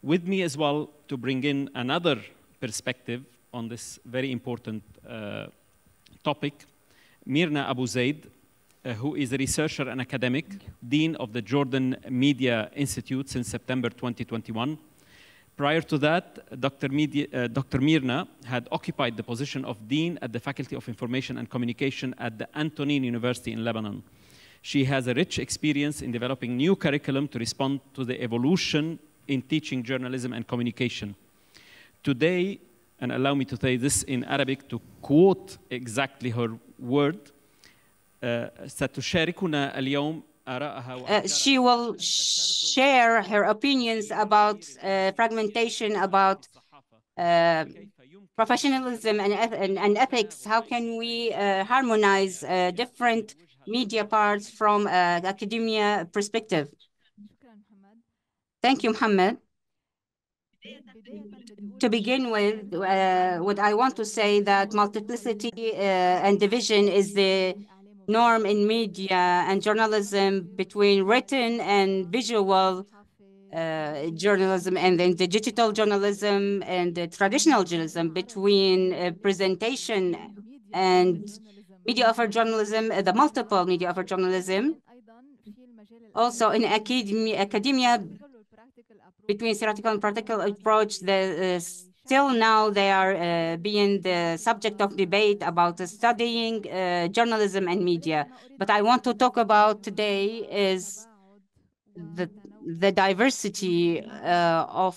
With me as well to bring in another perspective on this very important topic, Mirna Abu Zaid, who is a researcher and academic, Dean of the Jordan Media Institute since September 2021. Prior to that, Dr. Mirna had occupied the position of Dean at the Faculty of Information and Communication at the Antonin University in Lebanon. She has a rich experience in developing new curriculum to respond to the evolution in teaching journalism and communication. Today, and allow me to say this in Arabic to quote exactly her word, ستشاركنا اليوم she will share her opinions about fragmentation, about professionalism and ethics. How can we harmonize different media parts from academia perspective? Thank you, Mohammed. To begin with, what I want to say that multiplicity and division is the norm in media and journalism between written and visual journalism, and then the digital journalism and the traditional journalism, between presentation and media offer journalism, the multiple media offer journalism. Also in academia, between theoretical and practical approach, still now they are being the subject of debate about studying journalism and media. But I want to talk about today is the diversity of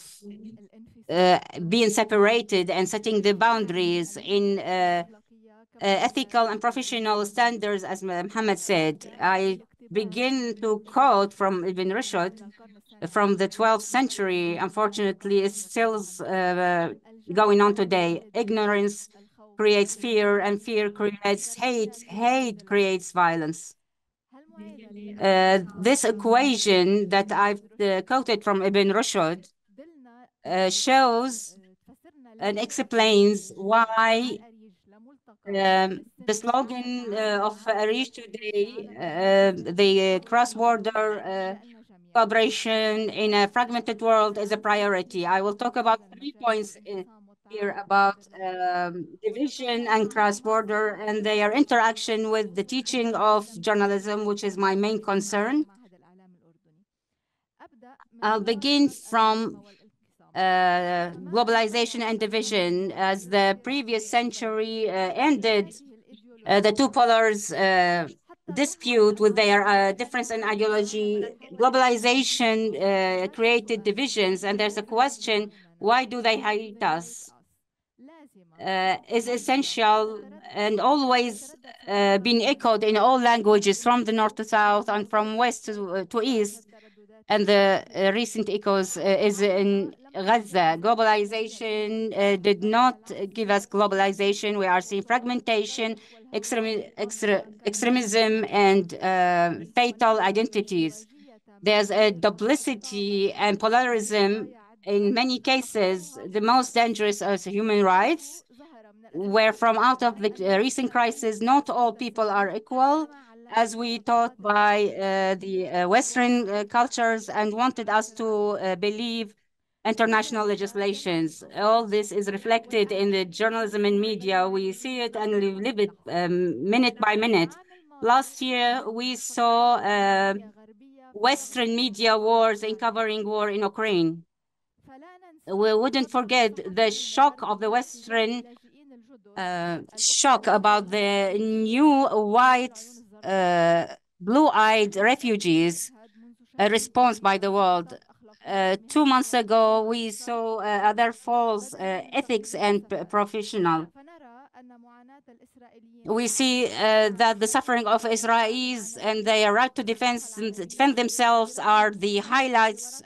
being separated and setting the boundaries in ethical and professional standards, as Mohammed said. I begin to quote from Ibn Rushd from the 12th century. Unfortunately, it's still going on today. Ignorance creates fear, and fear creates hate. Hate creates violence. This equation that I've quoted from Ibn Rushd shows and explains why the slogan of ARIJ today, the cross-border cooperation in a fragmented world, is a priority. I will talk about 3 points here about division and cross-border and their interaction with the teaching of journalism, which is my main concern. I'll begin from globalization and division. As the previous century ended, the two polars dispute with their difference in ideology. Globalization created divisions, and there's a question, why do they hate us? Is essential and always been echoed in all languages, from the north to south and from west to east. And the recent echoes is in Gaza. Globalization did not give us globalization. We are seeing fragmentation, extremism, and fatal identities. There's a duplicity and polarism. In many cases, the most dangerous is human rights, where from out of the recent crisis, not all people are equal, as we taught by the Western cultures and wanted us to believe international legislations. All this is reflected in the journalism and media. We see it and we live it minute by minute. Last year, we saw Western media wars in covering war in Ukraine. We wouldn't forget the shock of the Western shock about the new white blue-eyed refugees, a response by the world. 2 months ago, we saw other false ethics and professional. We see that the suffering of Israelis and their right to defend themselves are the highlights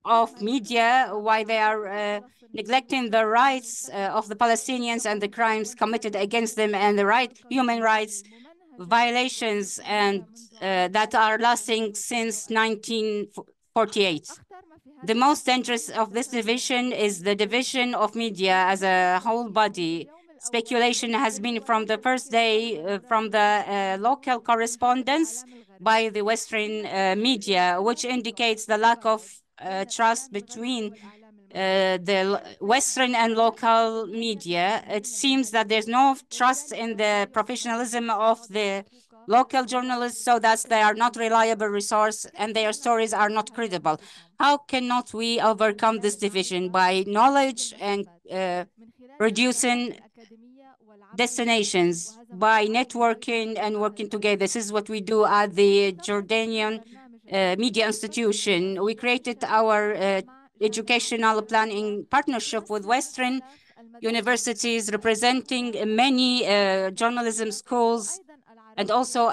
of media, why they are neglecting the rights of the Palestinians and the crimes committed against them, and the human rights violations and that are lasting since 1948. The most dangerous of this division is the division of media as a whole body. Speculation has been from the first day from the local correspondence by the Western media, which indicates the lack of trust between the Western and local media. It seems that there's no trust in the professionalism of the local journalists, so that they are not reliable resource and their stories are not credible. How cannot we overcome this division? By knowledge and reducing destinations, by networking and working together. This is what we do at the Jordanian Media Institution. We created our educational plan in partnership with Western universities representing many journalism schools, and also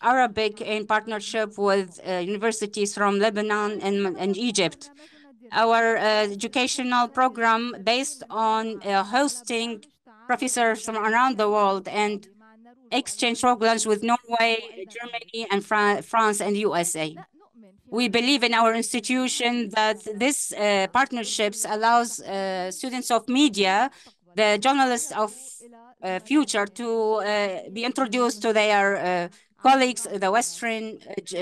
Arabic in partnership with universities from Lebanon and Egypt. Our educational program based on hosting professors from around the world and exchange programs with Norway, Germany, and France and USA. We believe in our institution that this partnerships allows students of media, the journalists of future, to be introduced to their colleagues, the Western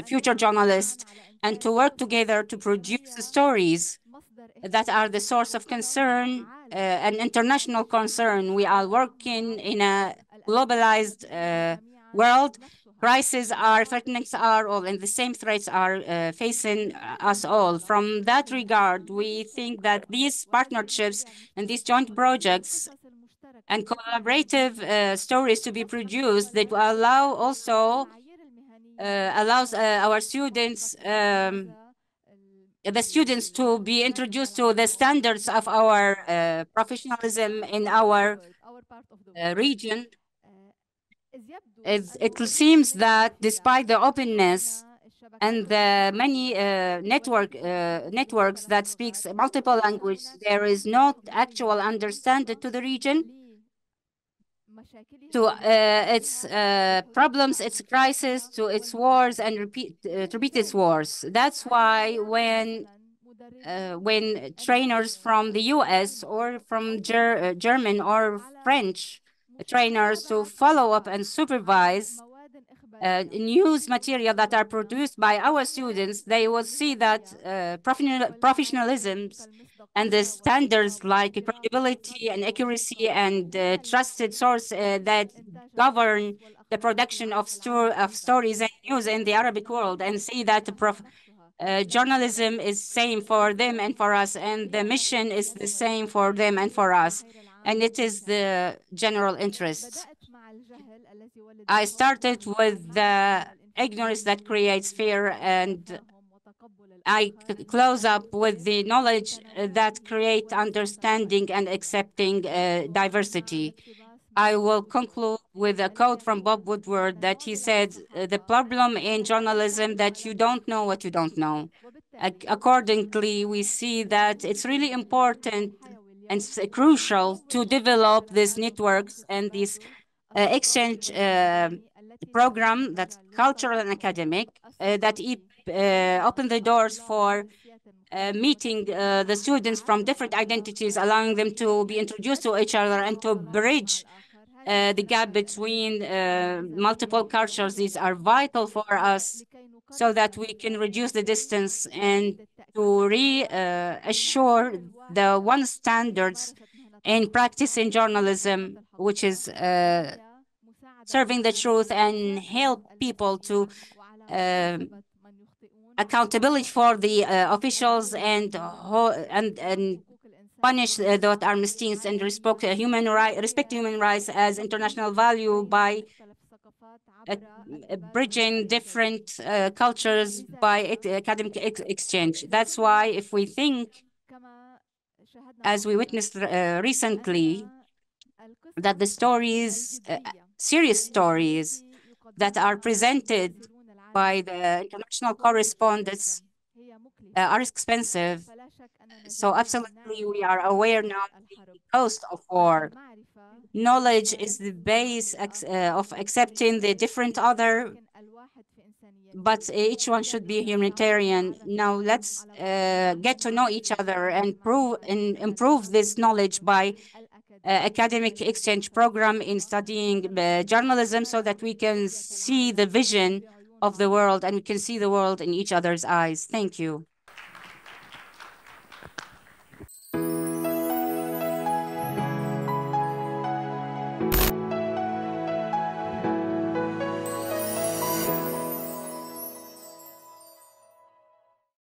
future journalists, and to work together to produce stories that are the source of concern, an international concern. We are working in a globalized world. Crises are threatening us all, and the same threats are facing us all. From that regard, we think that these partnerships and these joint projects and collaborative stories to be produced that will allow also allows our students the students to be introduced to the standards of our professionalism in our region. It seems that despite the openness and the many networks that speaks multiple languages, there is not actual understanding to the region, to its problems, its crisis, to its wars, and repeat its wars. That's why when trainers from the US or from German or French trainers to follow up and supervise news material that are produced by our students, they will see that professionalism and the standards like credibility and accuracy and trusted source that govern the production of stories and news in the Arabic world, and see that journalism is same for them and for us, and the mission is the same for them and for us, and it is the general interest. I started with the ignorance that creates fear, and I close up with the knowledge that creates understanding and accepting diversity. I will conclude with a quote from Bob Woodward that he said, the problem in journalism that you don't know what you don't know. Accordingly, we see that it's really important and crucial to develop these networks and these exchange program that's cultural and academic that open the doors for meeting the students from different identities, allowing them to be introduced to each other and to bridge the gap between multiple cultures. These are vital for us so that we can reduce the distance and to reassure the one standards in practicing journalism, which is serving the truth and help people to accountability for the officials and punish those are misdeeds and respect human rights as international value by bridging different cultures by academic exchange. That's why if we think, as we witnessed recently, that the stories, serious stories that are presented by the international correspondents are expensive. So absolutely, we are aware now of the cost of war. Knowledge is the base of accepting the different other, but each one should be humanitarian. Now let's get to know each other and improve this knowledge by academic exchange program in studying journalism, so that we can see the vision of the world and we can see the world in each other's eyes. Thank you.